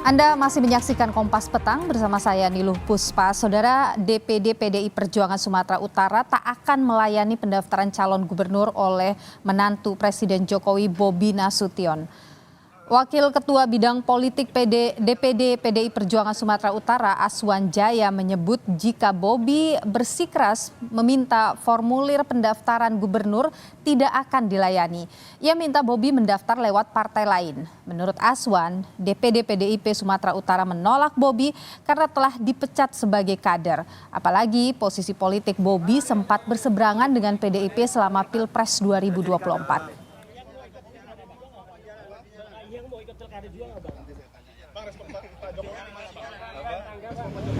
Anda masih menyaksikan Kompas Petang bersama saya Niluh Puspa. Saudara, DPD PDI Perjuangan Sumatera Utara tak akan melayani pendaftaran calon gubernur oleh menantu Presiden Jokowi Bobi Nasution. Wakil Ketua Bidang Politik DPD PDI Perjuangan Sumatera Utara Aswan Jaya menyebut jika Bobi bersikeras meminta formulir pendaftaran gubernur tidak akan dilayani. Ia minta Bobi mendaftar lewat partai lain. Menurut Aswan, DPD PDIP Sumatera Utara menolak Bobi karena telah dipecat sebagai kader. Apalagi posisi politik Bobi sempat berseberangan dengan PDIP selama Pilpres 2024.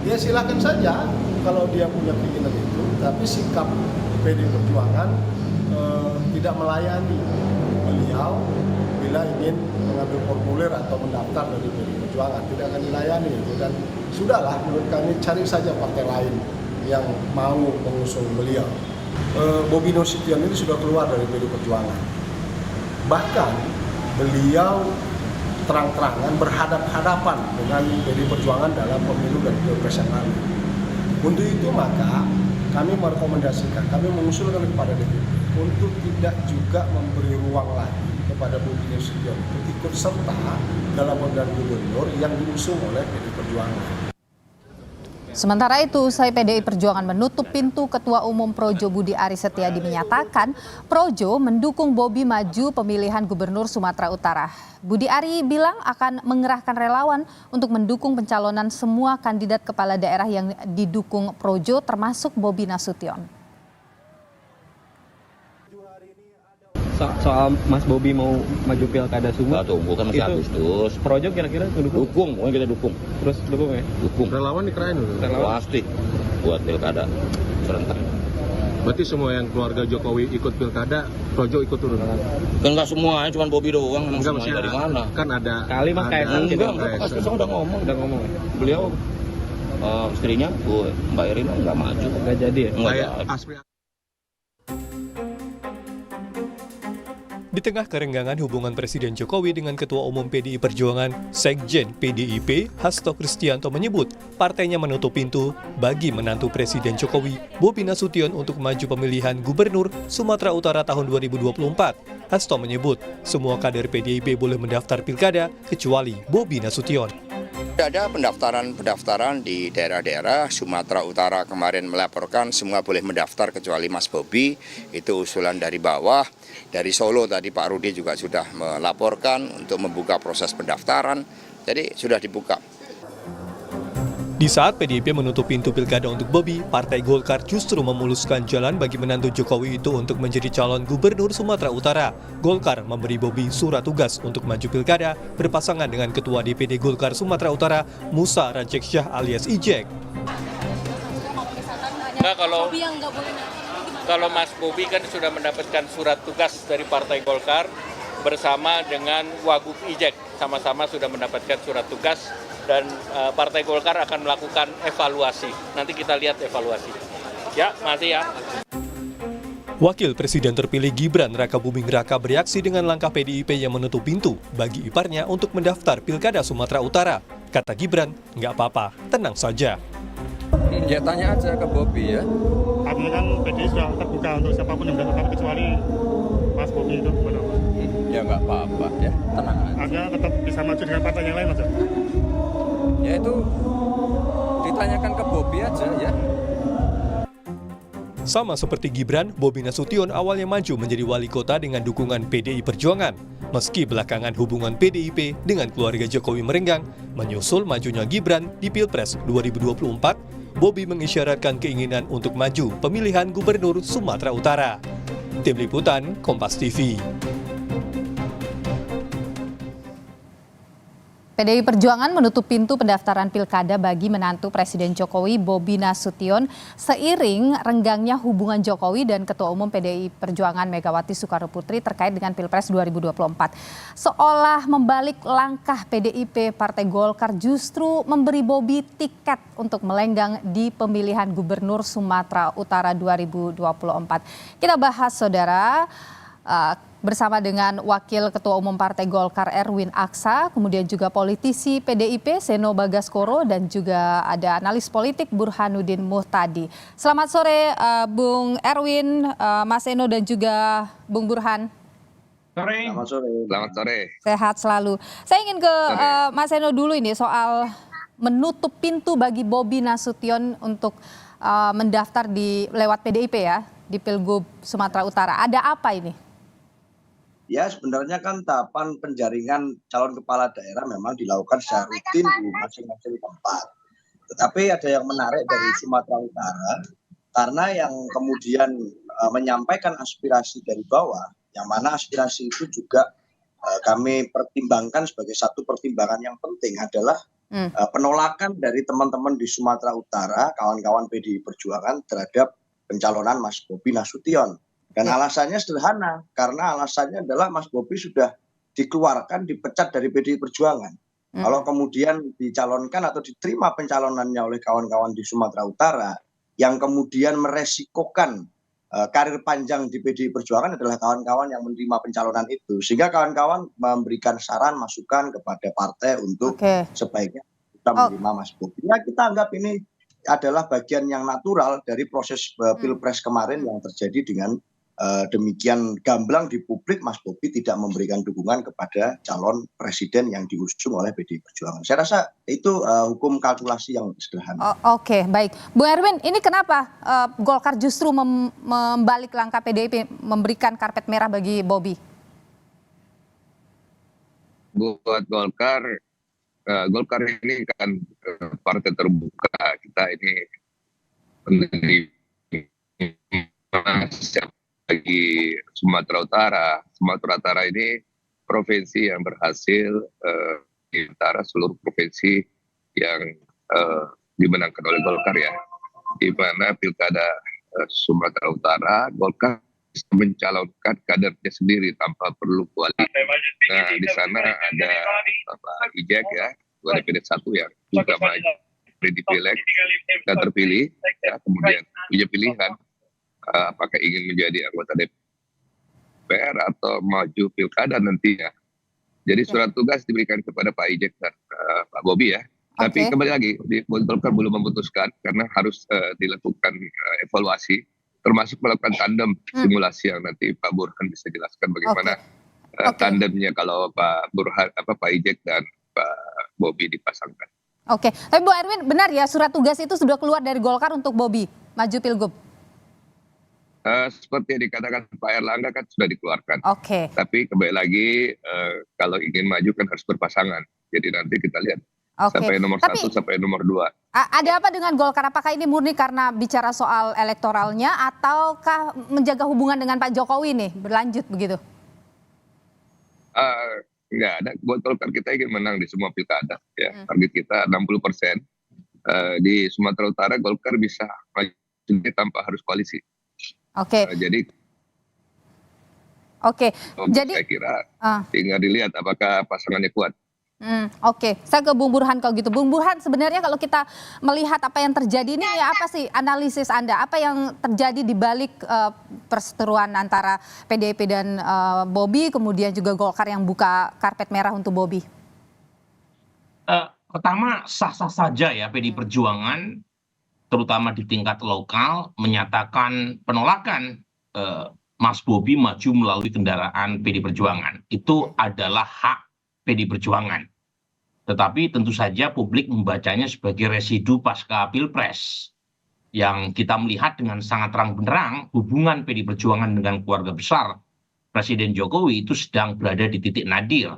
Ya silakan saja kalau dia punya keinginan itu, tapi sikap PDI Perjuangan tidak melayani beliau bila ingin mengambil formulir atau mendaftar dari PDI Perjuangan, tidak akan dilayani itu. Dan sudahlah, menurut kami cari saja partai lain yang mau mengusung beliau. Bobi Nasution ini sudah keluar dari PDI Perjuangan, bahkan beliau terang-terangan berhadapan dengan PDI Perjuangan dalam pemilu dan pilpres yang lalu. Untuk itu maka kami merekomendasikan, kami mengusulkan kepada DPP untuk tidak juga memberi ruang lagi kepada Bobi Nasution untuk ikut serta dalam pemilihan gubernur yang diusung oleh PDI Perjuangan. Sementara itu, usai PDI Perjuangan menutup pintu, Ketua Umum Projo Budi Aris Setiadi menyatakan Projo mendukung Bobi maju pemilihan Gubernur Sumatera Utara. Budi Ari bilang akan mengerahkan relawan untuk mendukung pencalonan semua kandidat kepala daerah yang didukung Projo termasuk Bobi Nasution. Soal Mas Bobi mau maju pilkada Sumut, tunggu kan masih Agustus. Projo kira-kira dukung, pokoknya kita dukung. Terus dukung ya? Dukung. Relawan dikerain dulu. Pasti buat pilkada serentak. Berarti semua yang keluarga Jokowi ikut pilkada, Projo ikut turun? Kan nggak semuanya, cuma Bobi doang. Enggak, semuanya dari mana? Kan ada kali Mas Kaisang gitu. Enggak, Mas Kaisang udah ngomong. Beliau istrinya Mbak Irina nggak maju. Nggak jadi ya? Nggak. Di tengah kerenggangan hubungan Presiden Jokowi dengan Ketua Umum PDI Perjuangan, Sekjen PDIP Hasto Kristianto menyebut partainya menutup pintu bagi menantu Presiden Jokowi, Bobi Nasution untuk maju pemilihan Gubernur Sumatera Utara tahun 2024. Hasto menyebut semua kader PDIP boleh mendaftar pilkada kecuali Bobi Nasution. Ada pendaftaran di daerah-daerah Sumatera Utara kemarin melaporkan semua boleh mendaftar kecuali Mas Bobi. Itu usulan dari bawah. Dari Solo tadi Pak Rudi juga sudah melaporkan untuk membuka proses pendaftaran. Jadi sudah dibuka. Di saat PDIP menutup pintu pilkada untuk Bobi, Partai Golkar justru memuluskan jalan bagi menantu Jokowi itu untuk menjadi calon gubernur Sumatera Utara. Golkar memberi Bobi surat tugas untuk maju pilkada berpasangan dengan Ketua DPD Golkar Sumatera Utara, Musa Rajeksah alias Ijek. Nah, kalau Mas Bobi kan sudah mendapatkan surat tugas dari Partai Golkar bersama dengan Wagub Ijek, sama-sama sudah mendapatkan surat tugas. Dan Partai Golkar akan melakukan evaluasi. Nanti kita lihat evaluasi. Ya, masih ya. Wakil Presiden terpilih Gibran Rakabuming Raka bereaksi dengan langkah PDIP yang menutup pintu bagi iparnya untuk mendaftar Pilkada Sumatera Utara. Kata Gibran, nggak apa-apa, tenang saja. Ya tanya aja ke Bobi ya. Artinya kan PDI sudah terbuka untuk siapapun yang mendaftar kecuali Mas Bobi itu. Ya nggak apa-apa ya, tenang aja. Artinya tetap bisa maju dengan partai yang lain aja. Ya itu ditanyakan ke Bobi aja ya. Sama seperti Gibran, Bobi Nasution awalnya maju menjadi wali kota dengan dukungan PDI Perjuangan. Meski belakangan hubungan PDIP dengan keluarga Jokowi merenggang, menyusul majunya Gibran di Pilpres 2024, Bobi mengisyaratkan keinginan untuk maju pemilihan Gubernur Sumatera Utara. Tim Liputan, Kompas TV. PDI Perjuangan menutup pintu pendaftaran pilkada bagi menantu Presiden Jokowi Bobi Nasution seiring renggangnya hubungan Jokowi dan Ketua Umum PDI Perjuangan Megawati Soekarnoputri terkait dengan Pilpres 2024. Seolah membalik langkah PDIP, Partai Golkar justru memberi Bobi tiket untuk melenggang di pemilihan Gubernur Sumatera Utara 2024. Kita bahas, saudara. bersama dengan Wakil Ketua Umum Partai Golkar Erwin Aksa, kemudian juga politisi PDIP Seno Bagaskoro, dan juga ada analis politik Burhanuddin Muhtadi. Selamat sore Bung Erwin, Mas Seno, dan juga Bung Burhan. Selamat sore. Selamat sore. Sehat selalu. Saya ingin ke Mas Seno dulu ini soal menutup pintu bagi Bobi Nasution untuk mendaftar lewat PDIP ya di Pilgub Sumatera Utara. Ada apa ini? Ya, sebenarnya kan tahapan penjaringan calon kepala daerah memang dilakukan secara rutin di masing-masing tempat. Tetapi ada yang menarik dari Sumatera Utara, karena yang kemudian menyampaikan aspirasi dari bawah, yang mana aspirasi itu juga kami pertimbangkan sebagai satu pertimbangan yang penting adalah penolakan dari teman-teman di Sumatera Utara, kawan-kawan PDI Perjuangan terhadap pencalonan Mas Bobi Nasution. Dan alasannya sederhana, karena alasannya adalah Mas Bobi sudah dikeluarkan, dipecat dari PDI Perjuangan. Kalau kemudian dicalonkan atau diterima pencalonannya oleh kawan-kawan di Sumatera Utara, yang kemudian meresikokan karir panjang di PDI Perjuangan adalah kawan-kawan yang menerima pencalonan itu. Sehingga kawan-kawan memberikan saran, masukan kepada partai untuk sebaiknya kita menerima Mas Bobi. Ya, kita anggap ini adalah bagian yang natural dari proses Pilpres kemarin yang terjadi dengan demikian gamblang di publik. Mas Bobi tidak memberikan dukungan kepada calon presiden yang diusung oleh PDI Perjuangan. Saya rasa itu hukum kalkulasi yang sederhana. Oke, baik. Bu Erwin, ini kenapa Golkar justru membalik langkah PDIP memberikan karpet merah bagi Bobi? Buat Golkar ini kan partai terbuka. Kita ini bagi Sumatera Utara. Sumatera Utara ini provinsi yang berhasil di antara seluruh provinsi yang dimenangkan oleh Golkar ya. Di mana pilkada Sumatera Utara, Golkar bisa mencalonkan kadernya sendiri tanpa perlu koalisi. Nah, di sana ada Pak Ijek ya, ketua DPD 1 yang juga maju dipilih dan terpilih, ya, kemudian punya pilihan apakah ingin menjadi anggota DPR atau maju pilkada nantinya. Jadi surat tugas diberikan kepada Pak Ijek dan Pak Bobi ya. Tapi kembali lagi, Golkar belum memutuskan karena harus dilakukan evaluasi, termasuk melakukan tandem simulasi yang nanti Pak Burhan bisa jelaskan bagaimana tandemnya kalau Pak Burhan, Pak Ijek dan Pak Bobi dipasangkan. Oke, tapi Bu Erwin, benar ya surat tugas itu sudah keluar dari Golkar untuk Bobi maju Pilgub? Seperti yang dikatakan Pak Erlangga kan sudah dikeluarkan. Tapi kembali lagi kalau ingin maju kan harus berpasangan. Jadi nanti kita lihat sampai nomor 1 sampai nomor 2. Ada apa dengan Golkar? Apakah ini murni karena bicara soal elektoralnya ataukah menjaga hubungan dengan Pak Jokowi nih berlanjut begitu? Enggak ada. Buat Golkar kita ingin menang di semua pilkada. Ya. Target kita 60%. Di Sumatera Utara Golkar bisa maju tanpa harus koalisi. Jadi saya kira tinggal dilihat apakah pasangannya kuat. Saya ke Bung Burhan kalau gitu. Bung Burhan, sebenarnya kalau kita melihat apa yang terjadi ini, ya apa sih analisis Anda? Apa yang terjadi di balik perseteruan antara PDIP dan Bobi, kemudian juga Golkar yang buka karpet merah untuk Bobi? Pertama, sah-sah saja ya PDI Perjuangan, terutama di tingkat lokal, menyatakan penolakan Mas Bobi maju melalui kendaraan PDI Perjuangan. Itu adalah hak PDI Perjuangan. Tetapi tentu saja publik membacanya sebagai residu pasca Pilpres. Yang kita melihat dengan sangat terang benderang hubungan PDI Perjuangan dengan keluarga besar Presiden Jokowi itu sedang berada di titik nadir.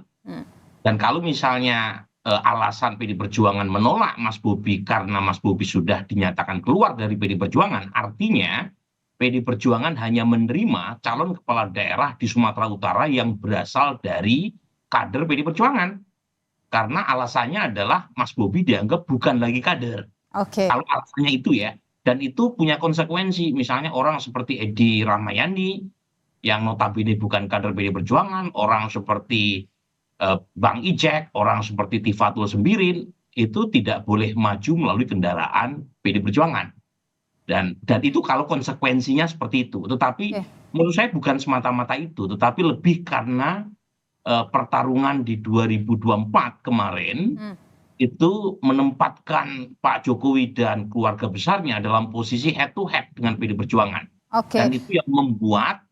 Dan kalau misalnya alasan PDI Perjuangan menolak Mas Bobi karena Mas Bobi sudah dinyatakan keluar dari PDI Perjuangan, artinya PDI Perjuangan hanya menerima calon kepala daerah di Sumatera Utara yang berasal dari kader PDI Perjuangan. Karena alasannya adalah Mas Bobi dianggap bukan lagi kader. Kalau alasannya itu ya. Dan itu punya konsekuensi. Misalnya orang seperti Edi Rahmayani yang notabene bukan kader PDI Perjuangan, orang seperti Bang Ijek, orang seperti Tifatul Sembirin, itu tidak boleh maju melalui kendaraan PDI Perjuangan. Dan itu kalau konsekuensinya seperti itu. Tetapi menurut saya bukan semata-mata itu, tetapi lebih karena pertarungan di 2024 kemarin itu menempatkan Pak Jokowi dan keluarga besarnya dalam posisi head to head dengan PD Perjuangan. Dan itu yang membuat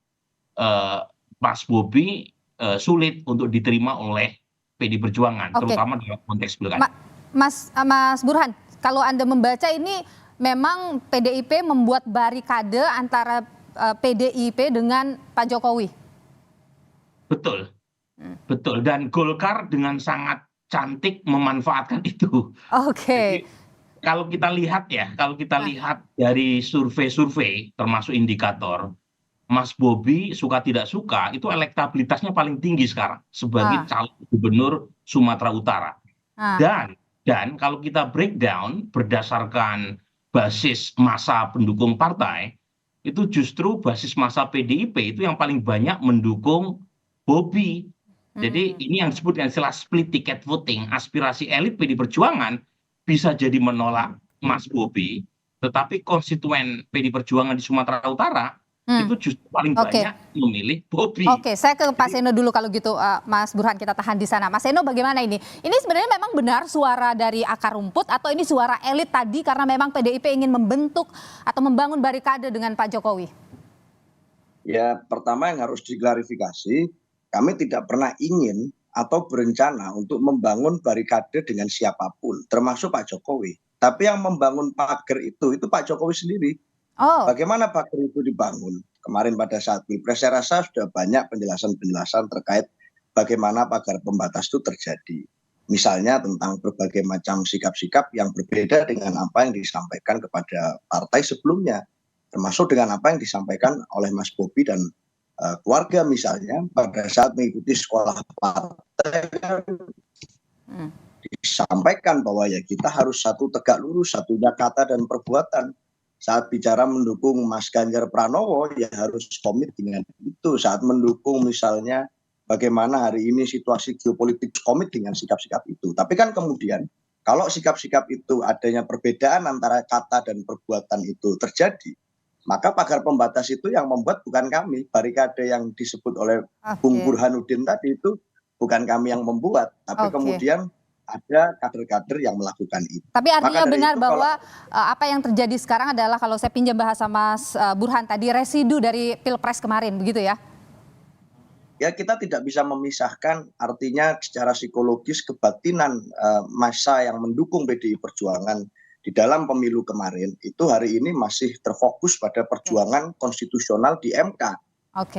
Mas Bobi sulit untuk diterima oleh PD Perjuangan, terutama dalam konteks pilkada. Mas Burhan, kalau Anda membaca ini memang PDIP membuat barikade antara PDIP dengan Pak Jokowi. Betul. Betul, dan Golkar dengan sangat cantik memanfaatkan itu. Jadi, kalau kita lihat dari survei-survei termasuk indikator, Mas Bobi suka tidak suka itu elektabilitasnya paling tinggi sekarang sebagai calon gubernur Sumatera Utara. Dan kalau kita breakdown berdasarkan basis massa pendukung partai, itu justru basis massa PDIP itu yang paling banyak mendukung Bobi. Jadi ini yang disebut dengan istilah split ticket voting. Aspirasi elit PD Perjuangan bisa jadi menolak Mas Bobi, tetapi konstituen PD Perjuangan di Sumatera Utara itu justru paling banyak memilih Bobi. Saya ke Pak Seno dulu kalau gitu, Mas Burhan, kita tahan di sana. Mas Seno, bagaimana ini? Ini sebenarnya memang benar suara dari akar rumput atau ini suara elit tadi karena memang PDIP ingin membentuk atau membangun barikade dengan Pak Jokowi? Ya, pertama yang harus diklarifikasi, kami tidak pernah ingin atau berencana untuk membangun barikade dengan siapapun, termasuk Pak Jokowi. Tapi yang membangun pagar itu Pak Jokowi sendiri. Bagaimana pagar itu dibangun? Kemarin pada saat Pilpres saya rasa sudah banyak penjelasan-penjelasan terkait bagaimana pagar pembatas itu terjadi. Misalnya tentang berbagai macam sikap-sikap yang berbeda dengan apa yang disampaikan kepada partai sebelumnya. Termasuk dengan apa yang disampaikan oleh Mas Bobi dan keluarga misalnya pada saat mengikuti sekolah partai disampaikan bahwa ya kita harus satu tegak lurus, satunya kata dan perbuatan. Saat bicara mendukung Mas Ganjar Pranowo ya harus komit dengan itu. Saat mendukung misalnya bagaimana hari ini situasi geopolitik, komit dengan sikap-sikap itu. Tapi kan kemudian kalau sikap-sikap itu adanya perbedaan antara kata dan perbuatan itu terjadi, maka pagar pembatas itu yang membuat bukan kami. Barikade yang disebut oleh Bung Burhanuddin tadi itu bukan kami yang membuat, tapi kemudian ada kader-kader yang melakukan itu. Tapi artinya benar bahwa apa yang terjadi sekarang adalah, kalau saya pinjam bahasa Mas Burhan tadi, residu dari Pilpres kemarin, begitu ya? Ya, kita tidak bisa memisahkan artinya secara psikologis kebatinan massa yang mendukung PDI Perjuangan di dalam pemilu kemarin itu hari ini masih terfokus pada perjuangan konstitusional di MK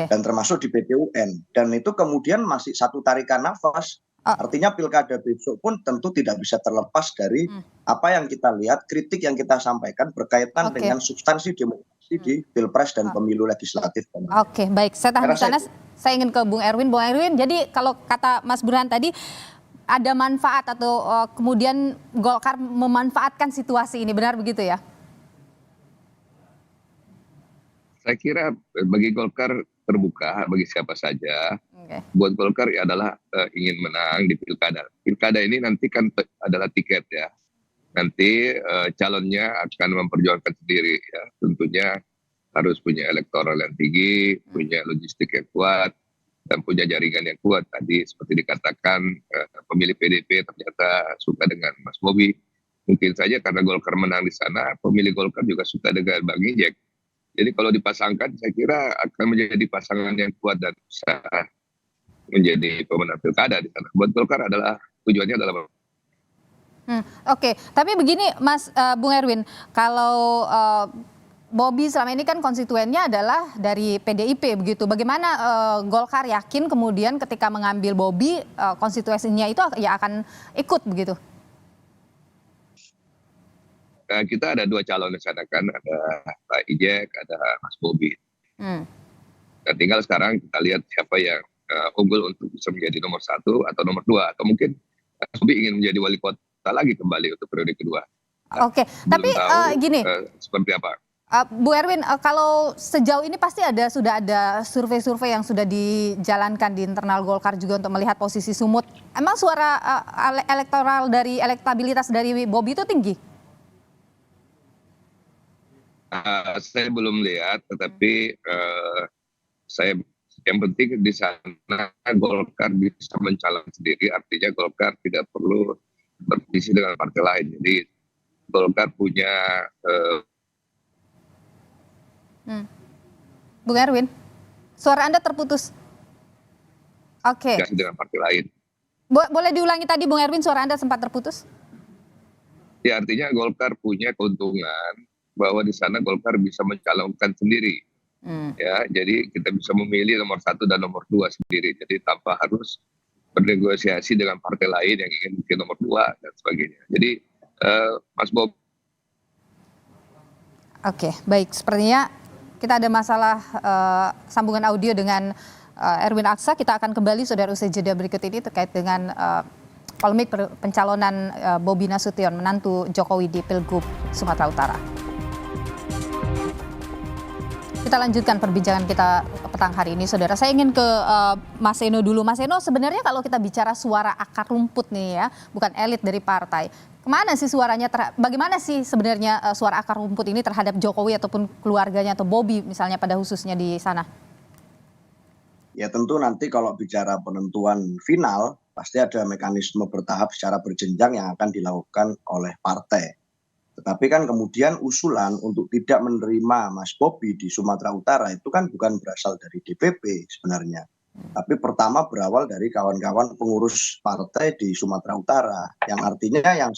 dan termasuk di PT UN, dan itu kemudian masih satu tarikan nafas. Artinya pilkada besok pun tentu tidak bisa terlepas dari apa yang kita lihat, kritik yang kita sampaikan berkaitan dengan substansi demokrasi di Pilpres dan pemilu legislatif. Baik, saya tahan di sana. Saya ingin ke Bung Erwin. Bung Erwin, jadi kalau kata Mas Burhan tadi ada manfaat atau kemudian Golkar memanfaatkan situasi ini, benar begitu ya? Saya kira bagi Golkar terbuka bagi siapa saja. Buat Golkar adalah ingin menang di pilkada. Pilkada ini nanti kan adalah tiket ya. Nanti calonnya akan memperjuangkan sendiri ya. Tentunya harus punya elektoral yang tinggi, punya logistik yang kuat, dan punya jaringan yang kuat. Tadi seperti dikatakan pemilih PDIP ternyata suka dengan Mas Bobi. Mungkin saja karena Golkar menang di sana, pemilih Golkar juga suka dengan Bang Ijek. Jadi kalau dipasangkan, saya kira akan menjadi pasangan yang kuat dan bisa menjadi pemenang pilkada di sana. Buat Golkar adalah tujuannya adalah. Tapi begini, Mas Bung Erwin, kalau Bobi selama ini kan konstituennya adalah dari PDIP begitu. Bagaimana Golkar yakin kemudian ketika mengambil Bobi konstituensinya itu ya akan ikut begitu? Kita ada dua calon di sana kan, ada Pak Ijek, ada Mas Bobi. Dan tinggal sekarang kita lihat siapa yang unggul untuk bisa menjadi nomor 1 atau nomor 2, atau mungkin Mas Bobi ingin menjadi wali kota lagi kembali untuk periode kedua. Tapi gini, seperti apa? Bu Erwin, kalau sejauh ini pasti sudah ada survei-survei yang sudah dijalankan di internal Golkar juga untuk melihat posisi sumut. Emang suara elektabilitas dari Bobi itu tinggi? Saya belum lihat, tetapi saya yang penting di sana Golkar bisa mencalon sendiri, artinya Golkar tidak perlu berkoalisi dengan partai lain. Jadi Golkar punya Bung Erwin, suara Anda terputus. Oke. dengan partai lain. Boleh diulangi tadi Bung Erwin, suara Anda sempat terputus? Ya, artinya Golkar punya keuntungan bahwa di sana Golkar bisa mencalonkan sendiri. Ya, jadi kita bisa memilih nomor 1 dan nomor 2 sendiri. Jadi tanpa harus bernegosiasi dengan partai lain yang ingin bikin nomor 2 dan sebagainya. Jadi Mas Bob. Oke, baik. Sepertinya kita ada masalah sambungan audio dengan Erwin Aksa. Kita akan kembali saudara usai jeda berikut ini terkait dengan polemik pencalonan Bobi Nasution menantu Jokowi di Pilgub Sumatera Utara. Kita lanjutkan perbincangan kita petang hari ini, saudara. Saya ingin ke Mas Eno dulu. Mas Eno, sebenarnya kalau kita bicara suara akar rumput nih ya, bukan elit dari partai. Kemana sih suaranya, bagaimana sih sebenarnya suara akar rumput ini terhadap Jokowi ataupun keluarganya atau Bobi misalnya pada khususnya di sana? Ya tentu nanti kalau bicara penentuan final, pasti ada mekanisme bertahap secara berjenjang yang akan dilakukan oleh partai. Tetapi kan kemudian usulan untuk tidak menerima Mas Bobi di Sumatera Utara itu kan bukan berasal dari DPP sebenarnya. Tapi pertama berawal dari kawan-kawan pengurus partai di Sumatera Utara. Yang artinya yang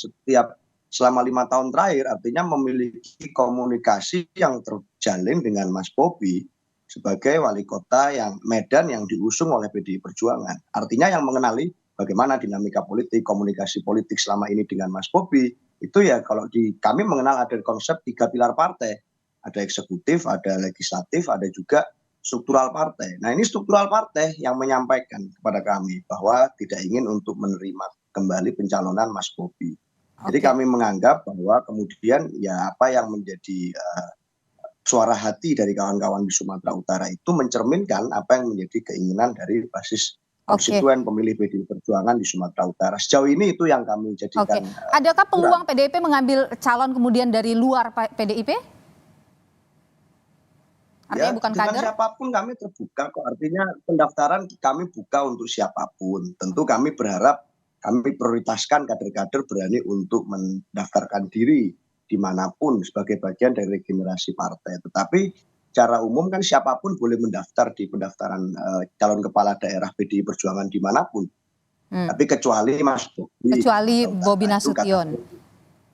selama 5 tahun terakhir artinya memiliki komunikasi yang terjalin dengan Mas Bobi sebagai wali kota yang Medan yang diusung oleh PDI Perjuangan. Artinya yang mengenali bagaimana dinamika politik, komunikasi politik selama ini dengan Mas Bobi. Itu ya kalau kami mengenal ada konsep 3 pilar partai. Ada eksekutif, ada legislatif, ada juga struktural partai. Nah ini struktural partai yang menyampaikan kepada kami bahwa tidak ingin untuk menerima kembali pencalonan Mas Bobi. Jadi kami menganggap bahwa kemudian ya apa yang menjadi suara hati dari kawan-kawan di Sumatera Utara itu mencerminkan apa yang menjadi keinginan dari basis konstituen pemilih PDI Perjuangan di Sumatera Utara. Sejauh ini itu yang kami jadikan. Adakah peluang PDIP mengambil calon kemudian dari luar PDIP? Artinya Ya, bukan dengan kader? siapapun kami terbuka kok. Artinya pendaftaran kami buka untuk siapapun. Tentu kami berharap kami prioritaskan kader-kader berani untuk mendaftarkan diri dimanapun sebagai bagian dari regenerasi partai. Tetapi secara umum kan siapapun boleh mendaftar di pendaftaran calon kepala daerah PDI Perjuangan dimanapun. Tapi kecuali Mas Bobi. Kecuali Bobi Nasution.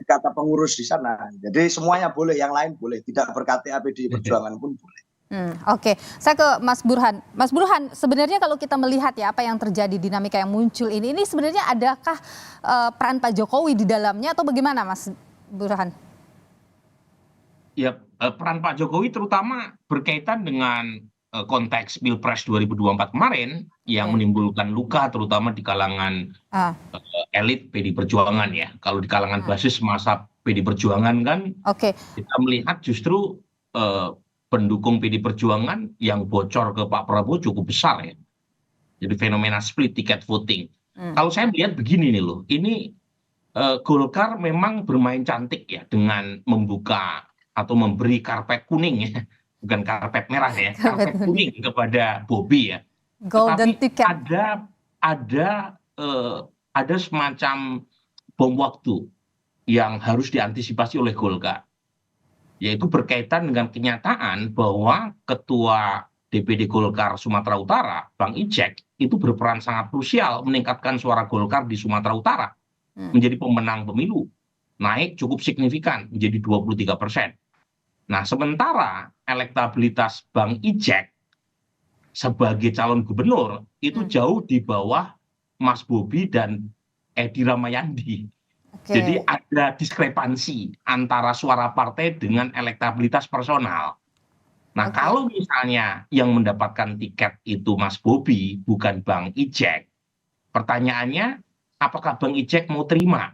Kata pengurus di sana. Jadi semuanya boleh, yang lain boleh. Tidak ber-KTA PDI Perjuangan pun boleh. Oke, saya ke Mas Burhan. Mas Burhan, sebenarnya kalau kita melihat ya apa yang terjadi, dinamika yang muncul ini sebenarnya adakah peran Pak Jokowi di dalamnya atau bagaimana Mas Burhan? Ya, peran Pak Jokowi terutama berkaitan dengan konteks Pilpres 2024 kemarin yang menimbulkan luka terutama di kalangan elit PDI Perjuangan ya. Kalau di kalangan basis masa PDI Perjuangan kan kita melihat justru pendukung PDI Perjuangan yang bocor ke Pak Prabowo cukup besar ya. Jadi fenomena split ticket voting. Kalau saya melihat begini nih loh, ini Golkar memang bermain cantik ya dengan membuka atau memberi karpet kuning ya, bukan karpet merah ya, karpet kuning kepada Bobi ya. Golden Tetapi ticket. ada semacam bom waktu yang harus diantisipasi oleh Golkar, yaitu berkaitan dengan kenyataan bahwa Ketua DPD Golkar Sumatera Utara, Bang Ijek, itu berperan sangat krusial meningkatkan suara Golkar di Sumatera Utara menjadi pemenang pemilu, naik cukup signifikan menjadi 23%. Nah, sementara elektabilitas Bang Ijek sebagai calon gubernur itu jauh di bawah Mas Bobi dan Edi Ramayandi. Jadi ada diskrepansi antara suara partai dengan elektabilitas personal. Nah, kalau misalnya yang mendapatkan tiket itu Mas Bobi bukan Bang Ijek, pertanyaannya apakah Bang Ijek mau terima?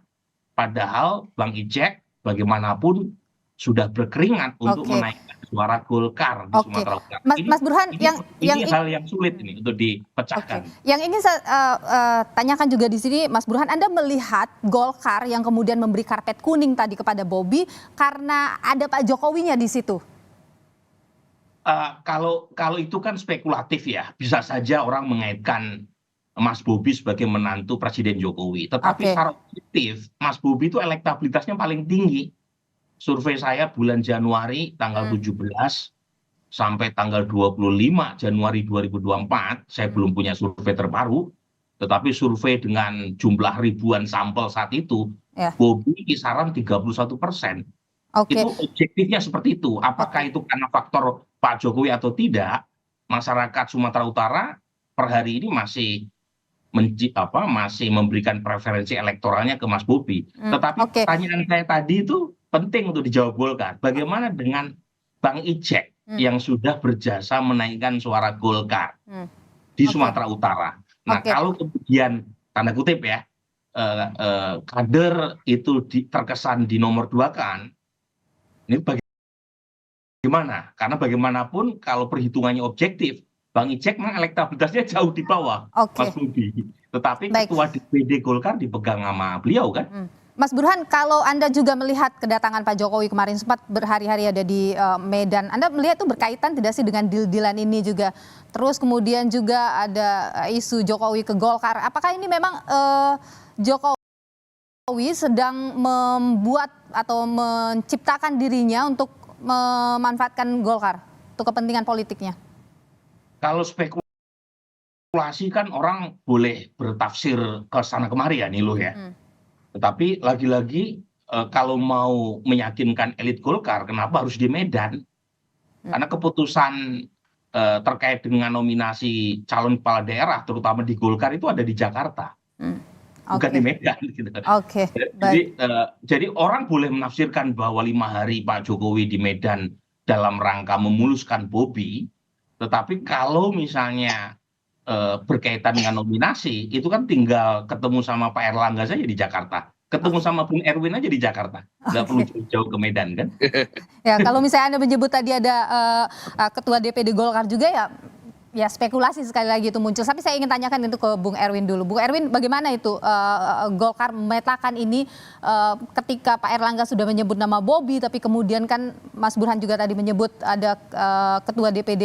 Padahal Bang Ijek bagaimanapun sudah berkeringat untuk menaikkan suara Golkar di Sumatera Utara. Mas Burhan, ini hal yang sulit ini untuk dipecahkan. Yang ingin saya tanyakan juga di sini, Mas Burhan, Anda melihat Golkar yang kemudian memberi karpet kuning tadi kepada Bobi karena ada Pak Jokowinya di situ? Kalau itu kan spekulatif ya, bisa saja orang mengaitkan Mas Bobi sebagai menantu Presiden Jokowi. Tetapi secara objektif, Mas Bobi itu elektabilitasnya paling tinggi. Survei saya bulan Januari tanggal 17 sampai tanggal 25 Januari 2024, saya belum punya survei terbaru, tetapi survei dengan jumlah ribuan sampel saat itu, Bobi kisaran 31%. Itu objektifnya seperti itu. Apakah itu karena faktor Pak Jokowi atau tidak, masyarakat Sumatera Utara per hari ini masih memberikan preferensi elektoralnya ke Mas Bobi. Tetapi pertanyaan saya tadi itu penting untuk dijawab Golkar. Bagaimana dengan Bang Ijek yang sudah berjasa menaikkan suara Golkar di Sumatera Utara? Nah, kalau kemudian tanda kutip ya, kader itu terkesan dinomorduakan, ini bagaimana? Karena bagaimanapun kalau perhitungannya objektif, Bang Ijek memang elektabilitasnya jauh di bawah Mas Bobi. Tetapi ketua DPD Golkar dipegang sama beliau kan? Mas Burhan, kalau Anda juga melihat kedatangan Pak Jokowi kemarin sempat berhari-hari ada di Medan, Anda melihat itu berkaitan tidak sih dengan deal-dealan ini juga? Terus kemudian juga ada isu Jokowi ke Golkar. Apakah ini memang Jokowi sedang membuat atau menciptakan dirinya untuk memanfaatkan Golkar untuk kepentingan politiknya? Kalau spekulasi kan orang boleh bertafsir ke sana kemari ya, Niluh ya. Tetapi lagi-lagi kalau mau meyakinkan elit Golkar, kenapa harus di Medan? Karena keputusan terkait dengan nominasi calon kepala daerah, terutama di Golkar itu ada di Jakarta, bukan di Medan. Gitu. Jadi orang boleh menafsirkan bahwa 5 hari Pak Jokowi di Medan dalam rangka memuluskan Bobi, tetapi kalau misalnya berkaitan dengan nominasi, itu kan tinggal ketemu sama Pak Erlangga saja di Jakarta. Ketemu sama Bung Erwin aja di Jakarta. Nggak perlu jauh-jauh ke Medan kan. Ya, kalau misalnya Anda menyebut tadi ada ketua DPD Golkar juga ya spekulasi sekali lagi itu muncul. Tapi saya ingin tanyakan itu ke Bung Erwin dulu. Bung Erwin, bagaimana itu Golkar memetakan ini ketika Pak Erlangga sudah menyebut nama Bobi, tapi kemudian kan Mas Burhan juga tadi menyebut ada ketua DPD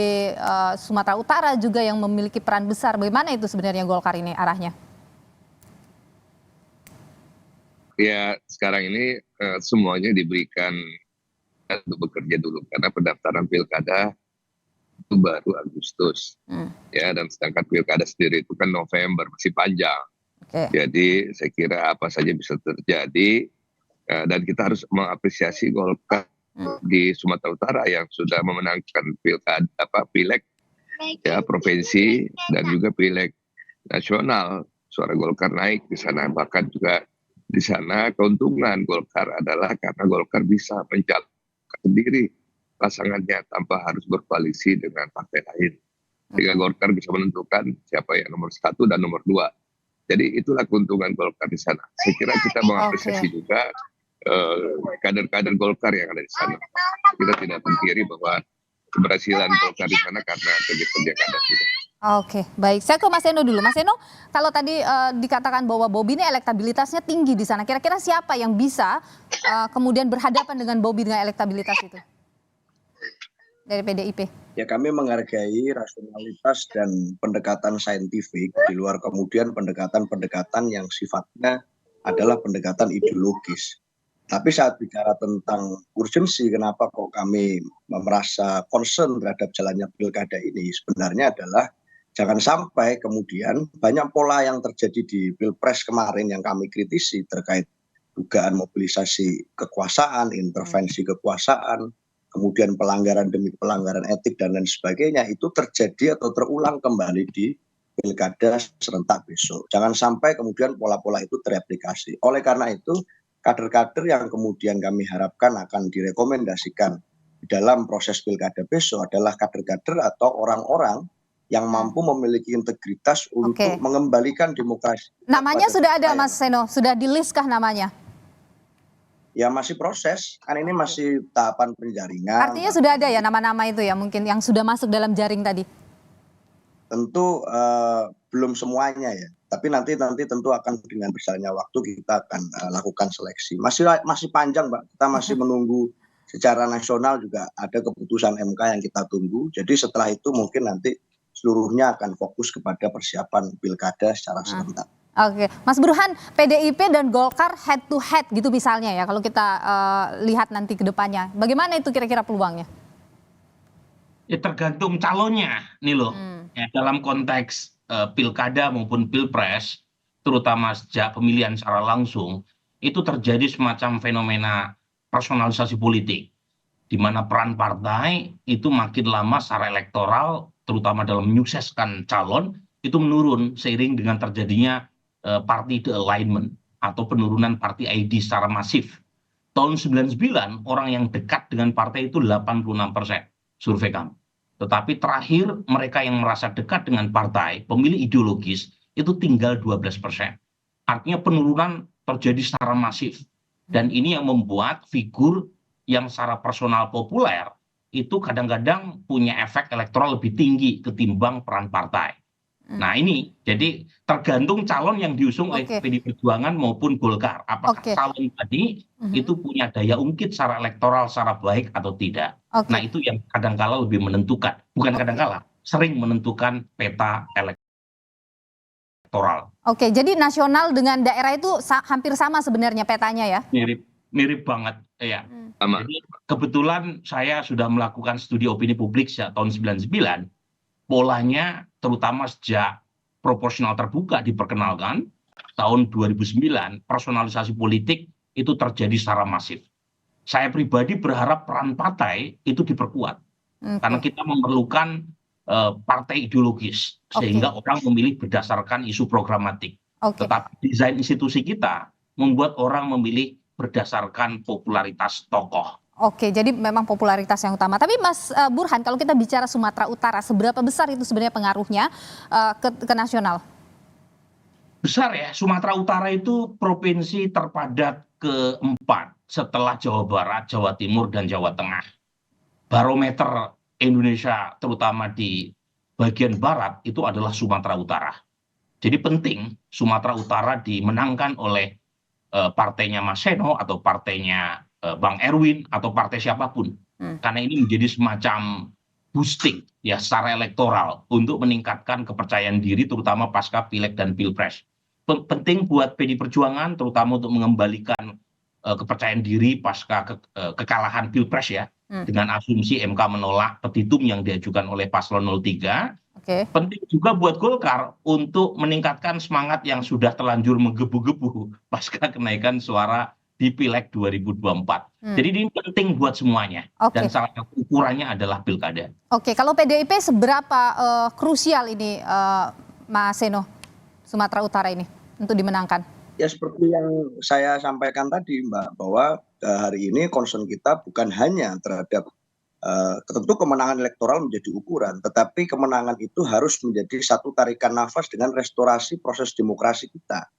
Sumatera Utara juga yang memiliki peran besar. Bagaimana itu sebenarnya Golkar ini arahnya? Ya, sekarang ini semuanya diberikan untuk bekerja dulu karena pendaftaran pilkada itu baru Agustus, ya, dan sedangkan pilkada sendiri itu kan November, masih panjang. Jadi saya kira apa saja bisa terjadi, dan kita harus mengapresiasi Golkar di Sumatera Utara yang sudah memenangkan pilkada pileg ya provinsi dan juga pileg nasional. Suara Golkar naik di sana, bahkan juga di sana keuntungan Golkar adalah karena Golkar bisa mencalonkan sendiri pasangannya tanpa harus berkoalisi dengan partai lain. Sehingga Golkar bisa menentukan siapa yang nomor 1 dan nomor 2. Jadi itulah keuntungan Golkar di sana. Saya kira kita mengapresiasi juga kader-kader Golkar yang ada di sana. Kita tidak pungkiri bahwa keberhasilan Golkar di sana karena kerja-kerja kader kita. Oke, baik. Saya ke Mas Eno dulu. Mas Eno, kalau tadi dikatakan bahwa Bobi ini elektabilitasnya tinggi di sana, kira-kira siapa yang bisa kemudian berhadapan dengan Bobi dengan elektabilitas itu dari PDIP? Ya, kami menghargai rasionalitas dan pendekatan saintifik di luar kemudian pendekatan-pendekatan yang sifatnya adalah pendekatan ideologis. Tapi saat bicara tentang urgensi, kenapa kok kami merasa concern terhadap jalannya pilkada ini, sebenarnya adalah jangan sampai kemudian banyak pola yang terjadi di Pilpres kemarin yang kami kritisi terkait dugaan mobilisasi kekuasaan, intervensi kekuasaan, kemudian pelanggaran demi pelanggaran etik dan lain sebagainya, itu terjadi atau terulang kembali di pilkada serentak besok. Jangan sampai kemudian pola-pola itu tereplikasi. Oleh karena itu, kader-kader yang kemudian kami harapkan akan direkomendasikan di dalam proses pilkada besok adalah kader-kader atau orang-orang yang mampu memiliki integritas untuk mengembalikan demokrasi. Namanya sudah ada, Mas Seno? Sudah di-list kah namanya? Ya masih proses, kan ini masih tahapan penjaringan. Artinya sudah ada ya nama-nama itu ya mungkin yang sudah masuk dalam jaring tadi? Tentu belum semuanya ya, tapi nanti tentu akan dengan berjalannya waktu kita akan lakukan seleksi. Masih panjang Mbak, kita masih menunggu secara nasional juga ada keputusan MK yang kita tunggu. Jadi setelah itu mungkin nanti seluruhnya akan fokus kepada persiapan pilkada secara serentak. Oke, Mas Burhan, PDIP dan Golkar head to head gitu misalnya ya, kalau kita lihat nanti ke depannya, bagaimana itu kira-kira peluangnya? Ya tergantung calonnya nih loh. Ya, dalam konteks pilkada maupun pilpres, terutama sejak pemilihan secara langsung, itu terjadi semacam fenomena personalisasi politik, di mana peran partai itu makin lama secara elektoral, terutama dalam menyukseskan calon, itu menurun seiring dengan terjadinya party alignment atau penurunan party ID secara masif. Tahun 99 orang yang dekat dengan partai itu 86% survei kami. Tetapi terakhir mereka yang merasa dekat dengan partai, pemilih ideologis itu tinggal 12%. Artinya penurunan terjadi secara masif. Dan ini yang membuat figur yang secara personal populer itu kadang-kadang punya efek elektoral lebih tinggi ketimbang peran partai. Nah ini jadi tergantung calon yang diusung oleh PD Perjuangan maupun Golkar. Apakah calon tadi itu punya daya ungkit secara elektoral secara baik atau tidak. Nah itu yang kadang-kala lebih menentukan. Bukan kadang-kala, sering menentukan peta elektoral. Oke, jadi nasional dengan daerah itu hampir sama sebenarnya petanya ya? Mirip banget ya. Jadi kebetulan saya sudah melakukan studi opini publik sejak tahun 99. Polanya terutama sejak proporsional terbuka diperkenalkan tahun 2009, personalisasi politik itu terjadi secara masif. Saya pribadi berharap peran partai itu diperkuat karena kita memerlukan partai ideologis sehingga orang memilih berdasarkan isu programatik. Tetapi desain institusi kita membuat orang memilih berdasarkan popularitas tokoh. Oke, jadi memang popularitas yang utama. Tapi Mas Burhan, kalau kita bicara Sumatera Utara, seberapa besar itu sebenarnya pengaruhnya ke nasional? Besar ya, Sumatera Utara itu provinsi terpadat keempat setelah Jawa Barat, Jawa Timur, dan Jawa Tengah. Barometer Indonesia terutama di bagian barat itu adalah Sumatera Utara. Jadi penting Sumatera Utara dimenangkan oleh partainya Mas Seno atau partainya Bang Erwin atau partai siapapun. Karena ini menjadi semacam boosting ya secara elektoral untuk meningkatkan kepercayaan diri terutama pasca Pileg dan Pilpres. Penting buat PD Perjuangan terutama untuk mengembalikan kepercayaan diri pasca kekalahan Pilpres ya. Dengan asumsi MK menolak petitum yang diajukan oleh Paslon 03. Penting juga buat Golkar untuk meningkatkan semangat yang sudah terlanjur menggebu-gebu pasca kenaikan suara di Pileg 2024. Jadi ini penting buat semuanya. Dan salah satu ukurannya adalah pilkada. Oke, kalau PDIP seberapa krusial ini Mas Seno, Sumatera Utara ini untuk dimenangkan? Ya seperti yang saya sampaikan tadi Mbak, bahwa hari ini concern kita bukan hanya terhadap tentu kemenangan elektoral menjadi ukuran, tetapi kemenangan itu harus menjadi satu tarikan nafas dengan restorasi proses demokrasi kita.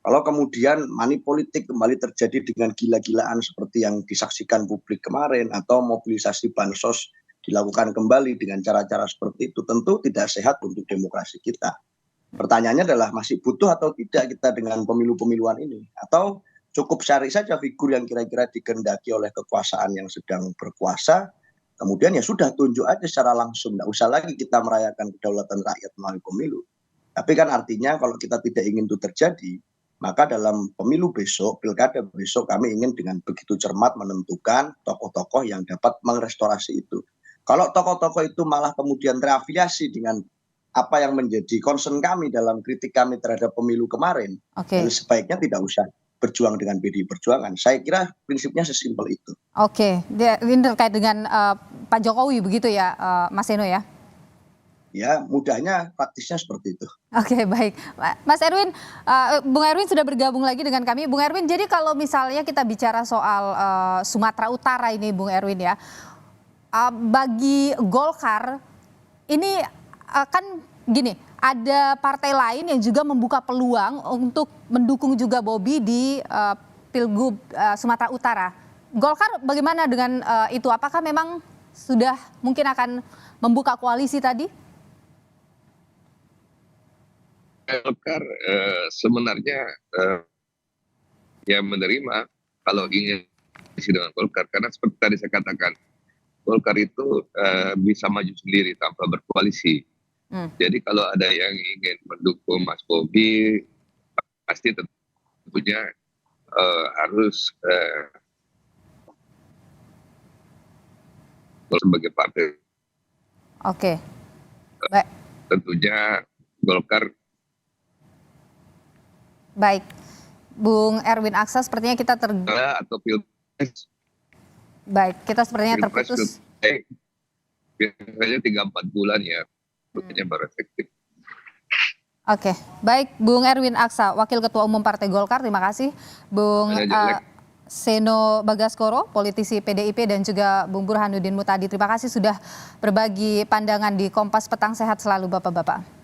Kalau kemudian money politik kembali terjadi dengan gila-gilaan seperti yang disaksikan publik kemarin, atau mobilisasi bansos dilakukan kembali dengan cara-cara seperti itu, tentu tidak sehat untuk demokrasi kita. Pertanyaannya adalah masih butuh atau tidak kita dengan pemilu-pemiluan ini? Atau cukup cari saja figur yang kira-kira dikehendaki oleh kekuasaan yang sedang berkuasa, kemudian ya sudah tunjuk aja secara langsung, tidak usah lagi kita merayakan kedaulatan rakyat melalui pemilu. Tapi kan artinya kalau kita tidak ingin itu terjadi, maka dalam pemilu besok, pilkada besok, kami ingin dengan begitu cermat menentukan tokoh-tokoh yang dapat merestorasi itu. Kalau tokoh-tokoh itu malah kemudian terafiliasi dengan apa yang menjadi concern kami dalam kritik kami terhadap pemilu kemarin, sebaiknya tidak usah berjuang dengan PDI Perjuangan. Saya kira prinsipnya sesimpel itu. Oke, ini terkait dengan Pak Jokowi begitu ya, Mas Seno ya? Ya, mudahnya praktisnya seperti itu. Oke, baik. Mas Erwin, Bung Erwin sudah bergabung lagi dengan kami. Bung Erwin, jadi kalau misalnya kita bicara soal Sumatera Utara ini, Bung Erwin ya, bagi Golkar ini kan gini, ada partai lain yang juga membuka peluang untuk mendukung juga Bobi di Pilgub Sumatera Utara. Golkar bagaimana dengan itu? Apakah memang sudah mungkin akan membuka koalisi tadi? Golkar sebenarnya ya menerima kalau ingin isi dengan Golkar, karena seperti tadi saya katakan, Golkar itu bisa maju sendiri tanpa berkoalisi. Jadi kalau ada yang ingin mendukung Mas Bobi, pasti tentunya harus sebagai partai. Oke, baik. Tentunya Golkar. Baik, Bung Erwin Aksa, sepertinya kita atau pilpres. Baik, kita sepertinya terputus. Biasanya 3-4 bulan ya, tentunya baru efektif. Oke, baik Bung Erwin Aksa, Wakil Ketua Umum Partai Golkar, terima kasih. Bung Seno Bagaskoro, politisi PDIP, dan juga Bung Burhanuddin Mutadi, terima kasih sudah berbagi pandangan di Kompas Petang. Sehat selalu Bapak-Bapak.